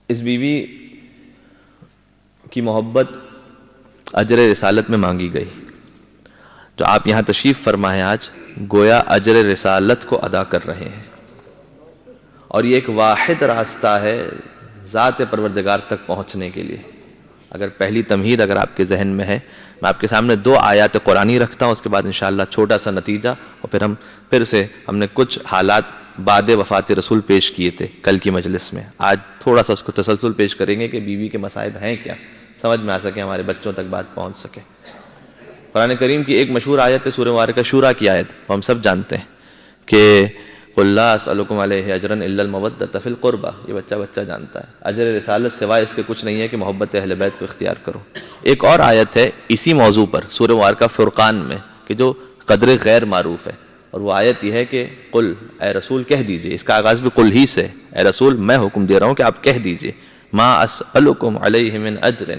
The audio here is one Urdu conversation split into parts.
اس بیوی کی محبت اجر رسالت میں مانگی گئی. جو آپ یہاں تشریف فرمائے آج گویا اجر رسالت کو ادا کر رہے ہیں، اور یہ ایک واحد راستہ ہے ذات پروردگار تک پہنچنے کے لیے. اگر پہلی تمہید اگر آپ کے ذہن میں ہے، میں آپ کے سامنے 2 آیات قرآنی رکھتا ہوں، اس کے بعد انشاءاللہ چھوٹا سا نتیجہ، اور پھر سے ہم نے کچھ حالات بعد وفات رسول پیش کیے تھے کل کی مجلس میں. آج تھوڑا سا اس کو تسلسل پیش کریں گے کہ بیوی کے مصائب ہیں کیا، سمجھ میں آ سکے، ہمارے بچوں تک بات پہنچ سکے. قرآن کریم کی ایک مشہور آیت ہے سورہ مبارکہ شورا کی آیت، ہم سب جانتے ہیں کہ قُلْ لَا أَسْأَلُكُمْ عَلَيْهِ أَجْرًا إِلَّا الْمَوَدَّةَ فِي الْقُرْبَى. یہ بچہ جانتا ہے اجر رسالت سوائے اس کے کچھ نہیں ہے کہ محبت اہل بیت کو اختیار کرو. ایک اور آیت ہے اسی موضوع پر سورہ مبارکہ فرقان میں کہ جو قدر غیر معروف ہے، اور وہ آیت یہ ہے کہ قل، اے رسول کہہ دیجئے. اس کا آغاز بھی قل ہی سے، اے رسول میں حکم دے رہا ہوں کہ آپ کہہ دیجئے ما اسألکم علیہ من اجر،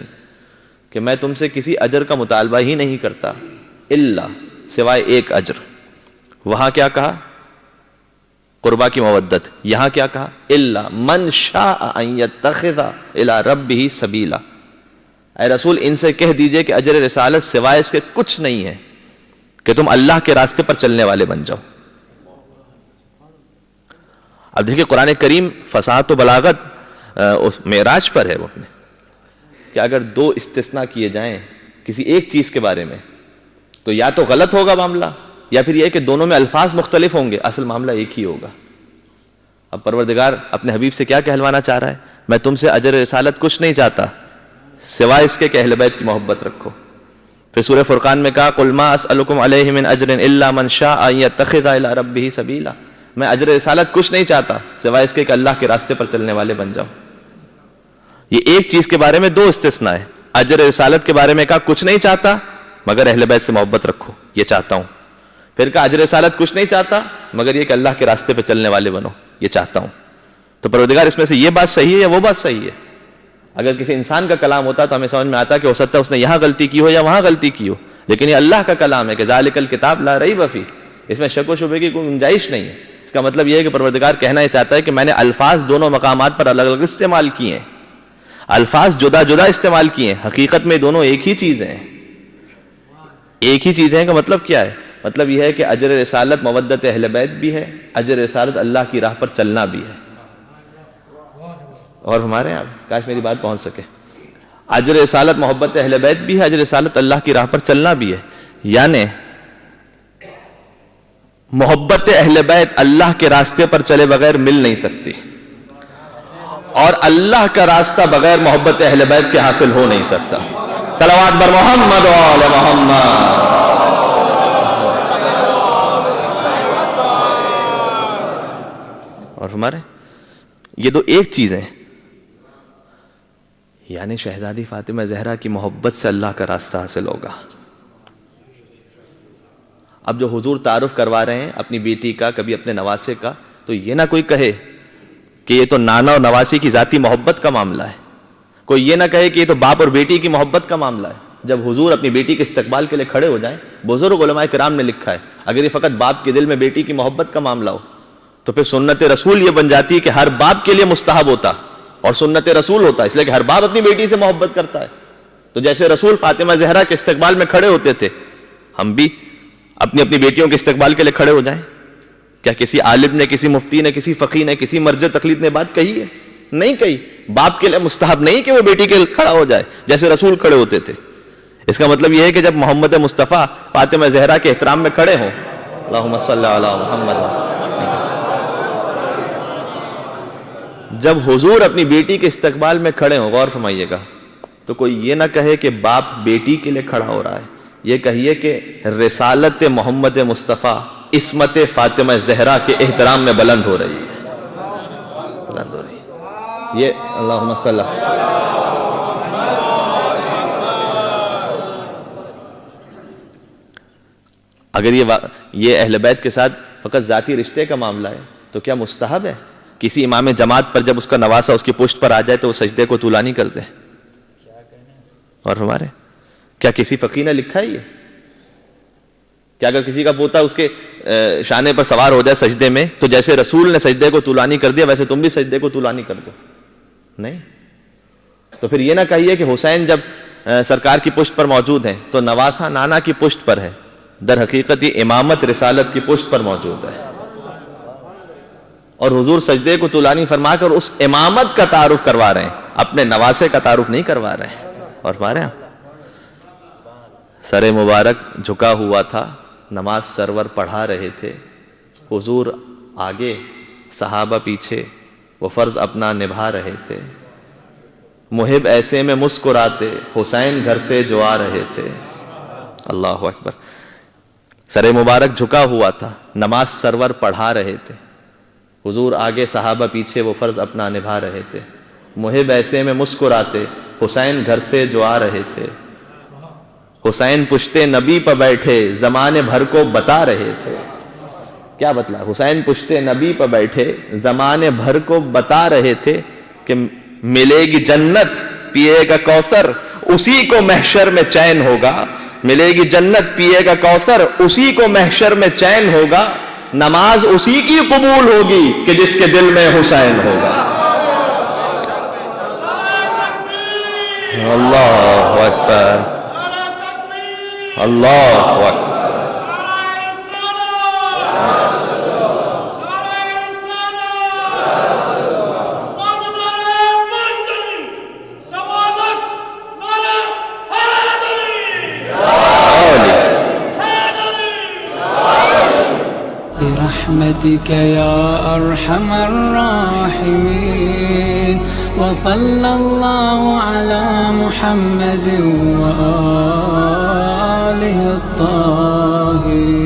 کہ میں تم سے کسی اجر کا مطالبہ ہی نہیں کرتا، الا سوائے ایک اجر. وہاں کیا کہا؟ قربا کی مودت. یہاں کیا کہا؟ الا من شاء ان یتخذ الی ربہ سبیلا. اے رسول ان سے کہہ دیجئے کہ اجر رسالت سوائے اس کے کچھ نہیں ہے کہ تم اللہ کے راستے پر چلنے والے بن جاؤ. اب دیکھیں قرآن کریم فصاحت و بلاغت اس معراج پر ہے وہ اپنے، کہ اگر 2 استثناء کیے جائیں کسی ایک چیز کے بارے میں تو یا تو غلط ہوگا معاملہ، یا پھر یہ کہ دونوں میں الفاظ مختلف ہوں گے، اصل معاملہ ایک ہی ہوگا. اب پروردگار اپنے حبیب سے کیا کہلوانا چاہ رہا ہے؟ میں تم سے اجر رسالت کچھ نہیں چاہتا سوائے اس کے کہ اہل بیت کی محبت رکھو. پھر سورہ فرقان میں کہا قل ما اسألکم علیہ من اجر الا من شاء ان یتخذ الی ربہ سبیلا. میں اجر رسالت کچھ نہیں چاہتا سوائے اس کے کہ اللہ کے راستے پر چلنے والے بن جاؤ. یہ ایک چیز کے بارے میں 2 استثناء ہے. اجر رسالت کے بارے میں کہا کچھ نہیں چاہتا مگر اہل بیت سے محبت رکھو، یہ چاہتا ہوں. پھر کہا اجر رسالت کچھ نہیں چاہتا مگر یہ کہ اللہ کے راستے پہ چلنے والے بنو، یہ چاہتا ہوں. تو پروردگار اس میں سے یہ بات صحیح ہے یا وہ بات صحیح ہے؟ اگر کسی انسان کا کلام ہوتا تو ہمیں سمجھ میں آتا کہ ہو سکتا ہے اس نے یہاں غلطی کی ہو یا وہاں غلطی کی ہو، لیکن یہ اللہ کا کلام ہے کہ ذالک الکتاب لا ریب فیہ، اس میں شک و شبہ کی کوئی گنجائش نہیں ہے. اس کا مطلب یہ ہے کہ پروردگار کہنا یہ چاہتا ہے کہ میں نے الفاظ دونوں مقامات پر الگ الگ استعمال کیے ہیں، الفاظ جدا جدا استعمال کیے ہیں، حقیقت میں دونوں ایک ہی چیز ہیں. ایک ہی چیز ہے کا مطلب کیا ہے؟ مطلب یہ ہے کہ اجر رسالت مودت اہل بیت بھی ہے، اجر رسالت اللہ کی راہ پر چلنا بھی ہے. اور ہمارے یہاں کاش میری بات پہنچ سکے، اجر رسالت محبت اہل بیت بھی ہے، اجر رسالت اللہ کی راہ پر چلنا بھی ہے. یعنی محبت اہل بیت اللہ کے راستے پر چلے بغیر مل نہیں سکتی، اور اللہ کا راستہ بغیر محبت اہل بیت کے حاصل ہو نہیں سکتا. صلوات بر محمد و آل محمد. اور ہمارے یہ 2 ایک چیزیں، یعنی شہزادی فاطمہ زہرا کی محبت سے اللہ کا راستہ حاصل ہوگا. اب جو حضور تعارف کروا رہے ہیں اپنی بیٹی کا، کبھی اپنے نواسے کا، تو یہ نہ کوئی کہے کہ یہ تو نانا اور نواسی کی ذاتی محبت کا معاملہ ہے. کوئی یہ نہ کہے کہ یہ تو باپ اور بیٹی کی محبت کا معاملہ ہے. جب حضور اپنی بیٹی کے استقبال کے لیے کھڑے ہو جائیں، بزرگ علماء کرام نے لکھا ہے اگر یہ فقط باپ کے دل میں بیٹی کی محبت کا معاملہ ہو تو پھر سنت رسول یہ بن جاتی ہے کہ ہر باپ کے لیے مستحب ہوتا اور سنت رسول ہوتا، اس لیے کہ ہر باپ اپنی بیٹی سے محبت کرتا ہے. تو جیسے رسول فاطمہ زہرا کے استقبال میں کھڑے ہوتے تھے، ہم بھی اپنی اپنی بیٹیوں کے استقبال کے لیے کھڑے ہو جائیں. کیا کسی عالم نے، کسی مفتی نے، کسی فقیہ نے، کسی مرجع تقلید نے بات کہی ہے؟ نہیں کہی. باپ کے لیے مستحب نہیں کہ وہ بیٹی کے لیے کھڑا ہو جائے جیسے رسول کھڑے ہوتے تھے. اس کا مطلب یہ ہے کہ جب محمد مصطفیٰ فاطمہ زہرا کے احترام میں کھڑے ہوں، اللہم صلی علی محمد، جب حضور اپنی بیٹی کے استقبال میں کھڑے ہوں، غور فرمائیے گا، تو کوئی یہ نہ کہے کہ باپ بیٹی کے لیے کھڑا ہو رہا ہے، یہ کہیے کہ رسالت محمد مصطفیٰ عصمت فاطمہ زہرا کے احترام میں بلند ہو رہی ہے، بلند ہو رہی ہے. یہ اللہم صلی. اگر یہ اہل بیت کے ساتھ فقط ذاتی رشتے کا معاملہ ہے تو کیا مستحب ہے کسی امام جماعت پر جب اس کا نواسہ اس کی پشت پر آ جائے تو وہ سجدے کو طولانی کر دے؟ اور ہمارے کیا کسی فقیہ نے لکھا ہے یہ؟ کہ اگر کسی کا پوتا اس کے شانے پر سوار ہو جائے سجدے میں تو جیسے رسول نے سجدے کو طولانی کر دیا ویسے تم بھی سجدے کو طولانی کر دو؟ نہیں. تو پھر یہ نہ کہیے کہ حسین جب سرکار کی پشت پر موجود ہیں تو نواسہ نانا کی پشت پر ہے. در حقیقت یہ امامت رسالت کی پشت پر موجود ہے, اور حضور سجدے کو طولانی فرما کر اس امامت کا تعارف کروا رہے ہیں, اپنے نواسے کا تعارف نہیں کروا رہے ہیں. اور فرما رہے ہیں سر مبارک جھکا ہوا تھا, نماز سرور پڑھا رہے تھے, حضور آگے صحابہ پیچھے, وہ فرض اپنا نبھا رہے تھے. محب ایسے میں مسکراتے, حسین گھر سے جو آ رہے تھے. اللہ اکبر. سر مبارک جھکا ہوا تھا, نماز سرور پڑھا رہے تھے, حضور آگے صحابہ پیچھے, وہ فرض اپنا نبھا رہے تھے. محب ایسے میں مسکراتے, حسین گھر سے جو آ رہے تھے. حسین پشتے نبی پہ بیٹھے, زمانے بھر کو بتا رہے تھے. کیا بتلا؟ حسین پشتے نبی پہ بیٹھے, زمانے بھر کو بتا رہے تھے کہ ملے گی جنت, پیے گا کوثر, اسی کو محشر میں چین ہوگا. ملے گی جنت, پیے گا کوثر, اسی کو محشر میں چین ہوگا. نماز اسی کی قبول ہوگی کہ جس کے دل میں حسین ہوگا. اللہ اکبر, اللہ اکبر. برحمتك يا أرحم الراحمين وصلى الله على محمد وآله الطاهرين.